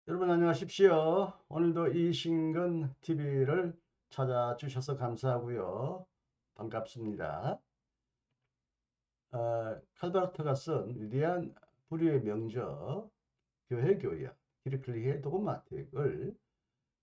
여러분 안녕하십시오. 오늘도 이신근 TV를 찾아주셔서 감사하고요. 반갑습니다. 칼바르트가 쓴 위대한 불의의 명저 교회 교역 히르클리의 도그마틱을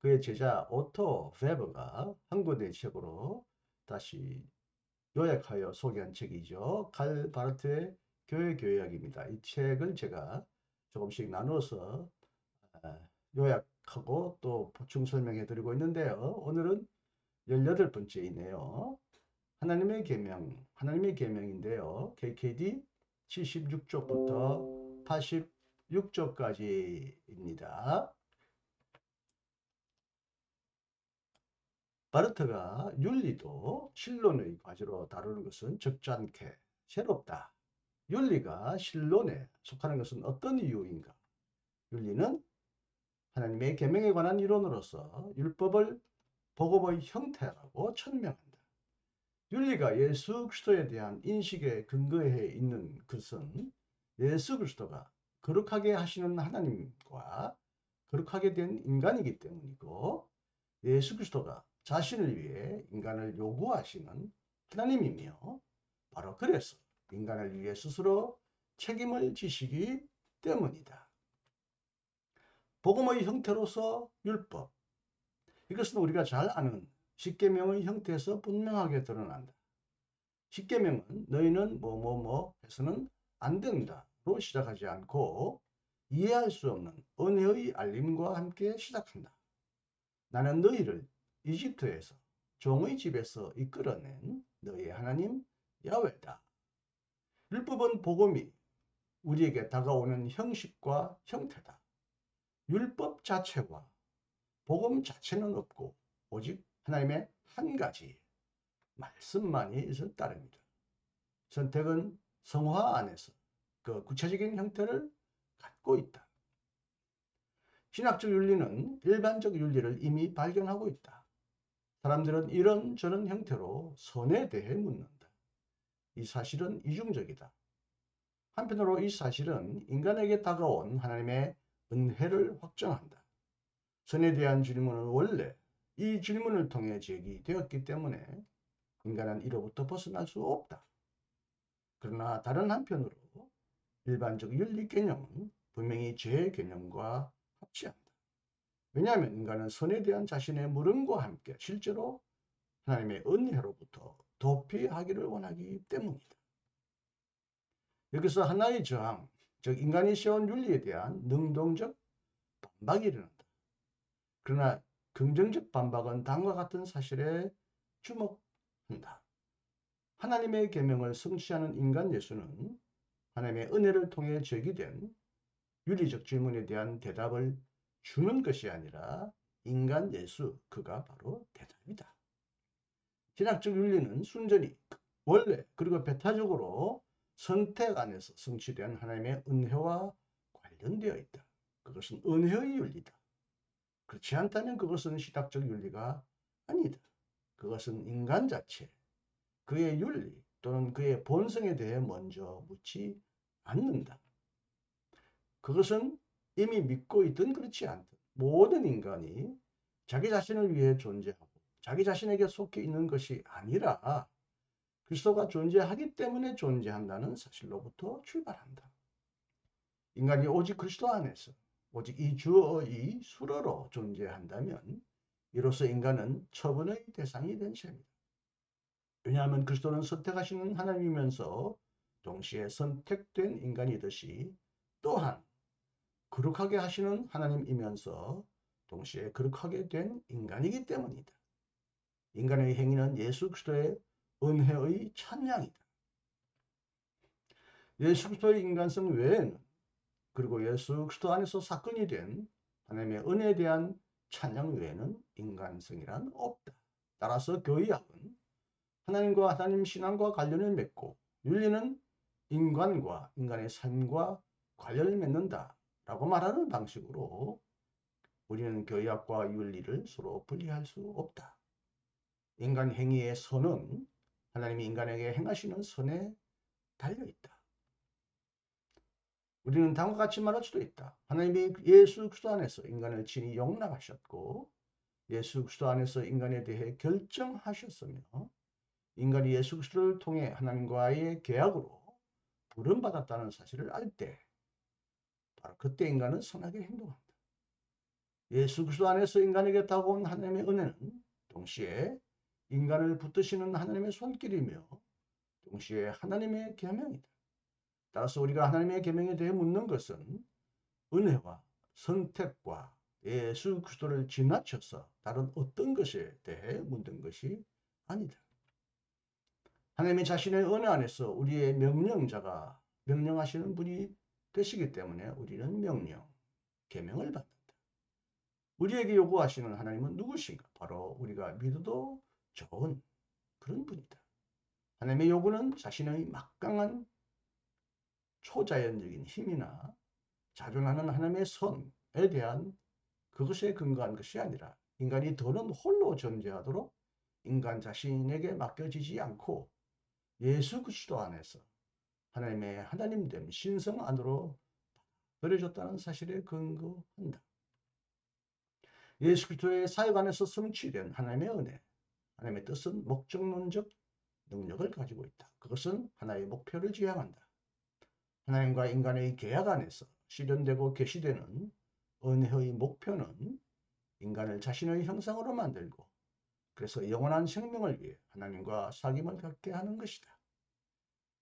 그의 제자 오토 페버가 한 권의 책으로 다시 요약하여 소개한 책이죠. 칼바르트의 교회 교역입니다. 이 책을 제가 조금씩 나눠서 아, 요약하고 또 보충 설명해 드리고 있는데요. 오늘은 18번째이네요. 하나님의 계명인데요. KKD 76쪽부터 86쪽까지입니다. 바르트가 윤리도 신론의 과제로 다루는 것은 적잖게 새롭다. 윤리가 신론에 속하는 것은 어떤 이유인가? 윤리는 하나님의 계명에 관한 이론으로서 율법을 복음의 형태라고 천명한다. 윤리가 예수 그리스도에 대한 인식에 근거해 있는 것은 예수 그리스도가 거룩하게 하시는 하나님과 거룩하게 된 인간이기 때문이고, 예수 그리스도가 자신을 위해 인간을 요구하시는 하나님이며, 바로 그래서 인간을 위해 스스로 책임을 지시기 때문이다. 복음의 형태로서 율법, 이것은 우리가 잘 아는 십계명의 형태에서 분명하게 드러난다. 십계명은 너희는 뭐뭐뭐 해서는 안 된다로 시작하지 않고 이해할 수 없는 은혜의 알림과 함께 시작한다. 나는 너희를 이집트에서 종의 집에서 이끌어낸 너희 하나님 야훼다. 율법은 복음이 우리에게 다가오는 형식과 형태다. 율법 자체와 복음 자체는 없고 오직 하나님의 한 가지 말씀만이 따릅니다. 선택은 성화 안에서 그 구체적인 형태를 갖고 있다. 신학적 윤리는 일반적 윤리를 이미 발견하고 있다. 사람들은 이런저런 형태로 선에 대해 묻는다. 이 사실은 이중적이다. 한편으로 이 사실은 인간에게 다가온 하나님의 은혜를 확정한다. 선에 대한 질문은 원래 이 질문을 통해 제기되었기 때문에 인간은 이로부터 벗어날 수 없다. 그러나 다른 한편으로 일반적 윤리 개념은 분명히 죄 개념과 합치한다. 왜냐하면 인간은 선에 대한 자신의 물음과 함께 실제로 하나님의 은혜로부터 도피하기를 원하기 때문이다. 여기서 하나의 저항, 즉 인간이 세운 윤리에 대한 능동적 반박이 일어난다. 그러나 긍정적 반박은 다음과 같은 사실에 주목한다. 하나님의 계명을 성취하는 인간 예수는 하나님의 은혜를 통해 제기된 윤리적 질문에 대한 대답을 주는 것이 아니라 인간 예수, 그가 바로 대답이다. 신학적 윤리는 순전히 원래 그리고 배타적으로 선택 안에서 성취된 하나님의 은혜와 관련되어 있다. 그것은 은혜의 윤리다. 그렇지 않다면 그것은 신학적 윤리가 아니다. 그것은 인간 자체, 그의 윤리 또는 그의 본성에 대해 먼저 묻지 않는다. 그것은 이미 믿고 있든 그렇지 않든 모든 인간이 자기 자신을 위해 존재하고 자기 자신에게 속해 있는 것이 아니라 그리스도가 존재하기 때문에 존재한다는 사실로부터 출발한다. 인간이 오직 그리스도 안에서 오직 이 주의 수로로 존재한다면 이로써 인간은 처분의 대상이 된 셈이다. 왜냐하면 그리스도는 선택하시는 하나님이면서 동시에 선택된 인간이듯이 또한 거룩하게 하시는 하나님이면서 동시에 거룩하게 된 인간이기 때문이다. 인간의 행위는 예수 그리스도의 은혜의 찬양이다. 예수 그리스도의 인간성 외에는 그리고 예수 그리스도 안에서 사건이 된 하나님의 은혜에 대한 찬양 외에는 인간성이란 없다. 따라서 교의학은 하나님과 하나님 신앙과 관련을 맺고 윤리는 인간과 인간의 삶과 관련을 맺는다 라고 말하는 방식으로 우리는 교의학과 윤리를 서로 분리할 수 없다. 인간 행위의 선은 하나님이 인간에게 행하시는 선에 달려있다. 우리는 다음과 같이 말할 수도 있다. 하나님이 예수 그리스도 안에서 인간을 친히 용납하셨고 예수 그리스도 안에서 인간에 대해 결정하셨으며 인간이 예수 그리스도를 통해 하나님과의 계약으로 부름받았다는 사실을 알 때 바로 그때 인간은 선하게 행동한다. 예수 그리스도 안에서 인간에게 다가온 하나님의 은혜는 동시에 인간을 붙드시는 하나님의 손길이며 동시에 하나님의 계명이다. 따라서 우리가 하나님의 계명에 대해 묻는 것은 은혜와 선택과 예수 그리스도를 지나쳐서 다른 어떤 것에 대해 묻는 것이 아니다. 하나님이 자신의 은혜 안에서 우리의 명령자가 명령하시는 분이 되시기 때문에 우리는 명령, 계명을 받는다. 우리에게 요구하시는 하나님은 누구신가? 바로 우리가 믿어도 좋은 그런 분이다. 하나님의 요구는 자신의 막강한 초자연적인 힘이나 자존하는 하나님의 선에 대한 그것에 근거한 것이 아니라 인간이 더는 홀로 존재하도록 인간 자신에게 맡겨지지 않고 예수 그리스도 안에서 하나님의 하나님됨 신성 안으로 버려졌다는 사실에 근거한다. 예수 그리스도의 사역 안에서 성취된 하나님의 은혜, 하나님의 뜻은 목적론적 능력을 가지고 있다. 그것은 하나의 목표를 지향한다. 하나님과 인간의 계약 안에서 실현되고 계시되는 은혜의 목표는 인간을 자신의 형상으로 만들고 그래서 영원한 생명을 위해 하나님과 사귐을 갖게 하는 것이다.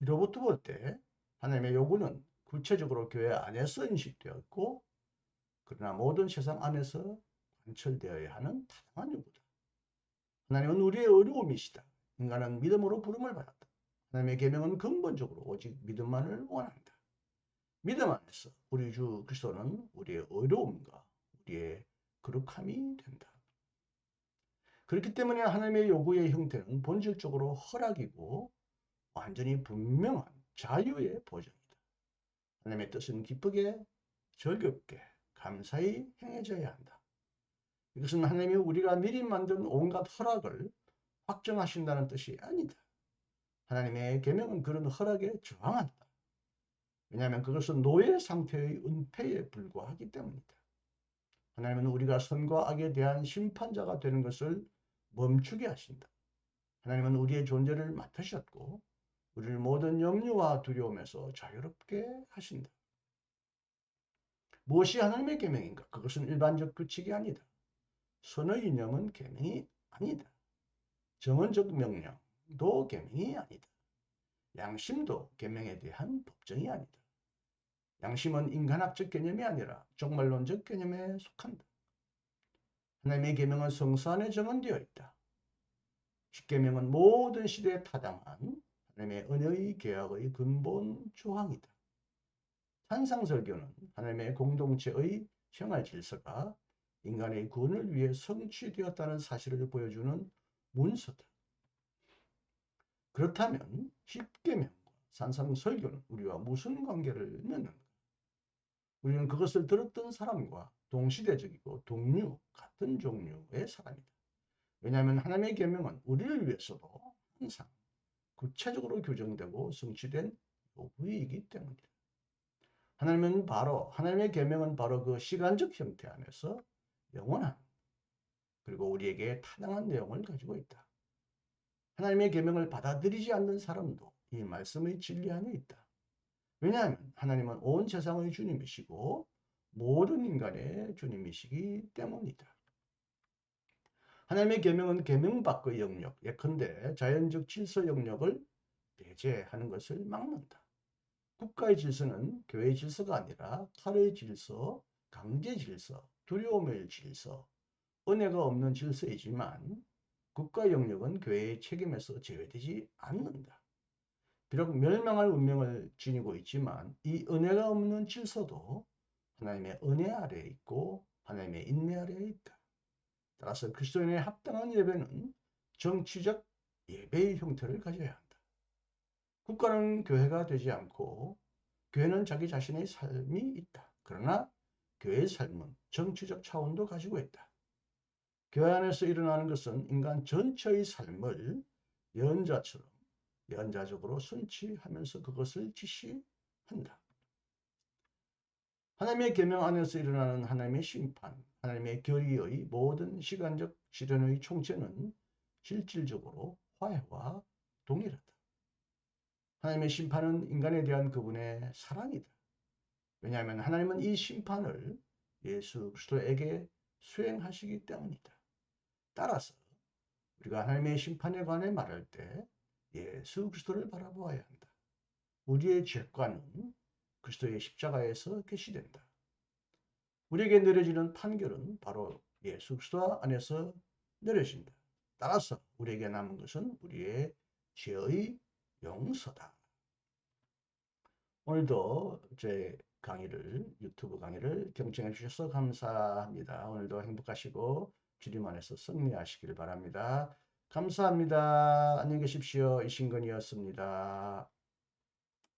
이로부터 볼 때 하나님의 요구는 구체적으로 교회 안에서 인식되었고 그러나 모든 세상 안에서 관철되어야 하는 타당한 요구다. 하나님은 우리의 어려움이시다. 인간은 믿음으로 부름을 받았다. 하나님의 계명은 근본적으로 오직 믿음만을 원한다. 믿음 안에서 우리 주 그리스도는 우리의 어려움과 우리의 거룩함이 된다. 그렇기 때문에 하나님의 요구의 형태는 본질적으로 허락이고 완전히 분명한 자유의 보장이다. 하나님의 뜻은 기쁘게, 즐겁게, 감사히 행해져야 한다. 이것은 하나님이 우리가 미리 만든 온갖 허락을 확정하신다는 뜻이 아니다. 하나님의 계명은 그런 허락에 저항한다. 왜냐하면 그것은 노예 상태의 은폐에 불과하기 때문이다. 하나님은 우리가 선과 악에 대한 심판자가 되는 것을 멈추게 하신다. 하나님은 우리의 존재를 맡으셨고 우리를 모든 염려와 두려움에서 자유롭게 하신다. 무엇이 하나님의 계명인가? 그것은 일반적 규칙이 아니다. 선의 이념은 계명이 아니다. 정언적 명령도 계명이 아니다. 양심도 계명에 대한 법정이 아니다. 양심은 인간학적 개념이 아니라 종말론적 개념에 속한다. 하나님의 계명은 성서 안에 정언되어 있다. 십계명은 모든 시대에 타당한 하나님의 은혜의 계약의 근본 조항이다. 산상설교는 하나님의 공동체의 생활 질서가 인간의 구원을 위해 성취되었다는 사실을 보여주는 문서다. 그렇다면 십계명과 산상설교는 우리와 무슨 관계를 맺는가? 우리는 그것을 들었던 사람과 동시대적이고 동류, 같은 종류의 사람이다. 왜냐하면 하나님의 계명은 우리를 위해서도 항상 구체적으로 규정되고 성취된 요구이기 때문이다. 하나님의 계명은 바로 그 시간적 형태 안에서 영원한 그리고 우리에게 타당한 내용을 가지고 있다. 하나님의 계명을 받아들이지 않는 사람도 이 말씀의 진리 안에 있다. 왜냐하면 하나님은 온 세상의 주님이시고 모든 인간의 주님이시기 때문이다. 하나님의 계명은 계명 밖의 영역, 예컨대 자연적 질서 영역을 배제하는 것을 막는다. 국가의 질서는 교회의 질서가 아니라 칼의 질서, 강제 질서, 두려움의 질서, 은혜가 없는 질서이지만 국가 영역은 교회의 책임에서 제외되지 않는다. 비록 멸망할 운명을 지니고 있지만 이 은혜가 없는 질서도 하나님의 은혜 아래에 있고 하나님의 인내 아래에 있다. 따라서 그리스도인의 합당한 예배는 정치적 예배의 형태를 가져야 한다. 국가는 교회가 되지 않고 교회는 자기 자신의 삶이 있다. 그러나 교회의 삶은 정치적 차원도 가지고 있다. 교회 안에서 일어나는 것은 인간 전체의 삶을 연자적으로 순치하면서 그것을 지시한다. 하나님의 계명 안에서 일어나는 하나님의 심판, 하나님의 결의의 모든 시간적 실현의 총체는 실질적으로 화해와 동일하다. 하나님의 심판은 인간에 대한 그분의 사랑이다. 왜냐하면 하나님은 이 심판을 예수 그리스도에게 수행하시기 때문이다. 따라서 우리가 하나님의 심판에 관해 말할 때 예수 그리스도를 바라보아야 한다. 우리의 죄과는 그리스도의 십자가에서 계시된다. 우리에게 내려지는 판결은 바로 예수 그리스도 안에서 내려진다. 따라서 우리에게 남은 것은 우리의 죄의 용서다. 오늘도 제 강의를, 유튜브 강의를 경청해 주셔서 감사합니다. 오늘도 행복하시고 주님 안에서 승리하시길 바랍니다. 감사합니다. 안녕히 계십시오. 이신건이었습니다.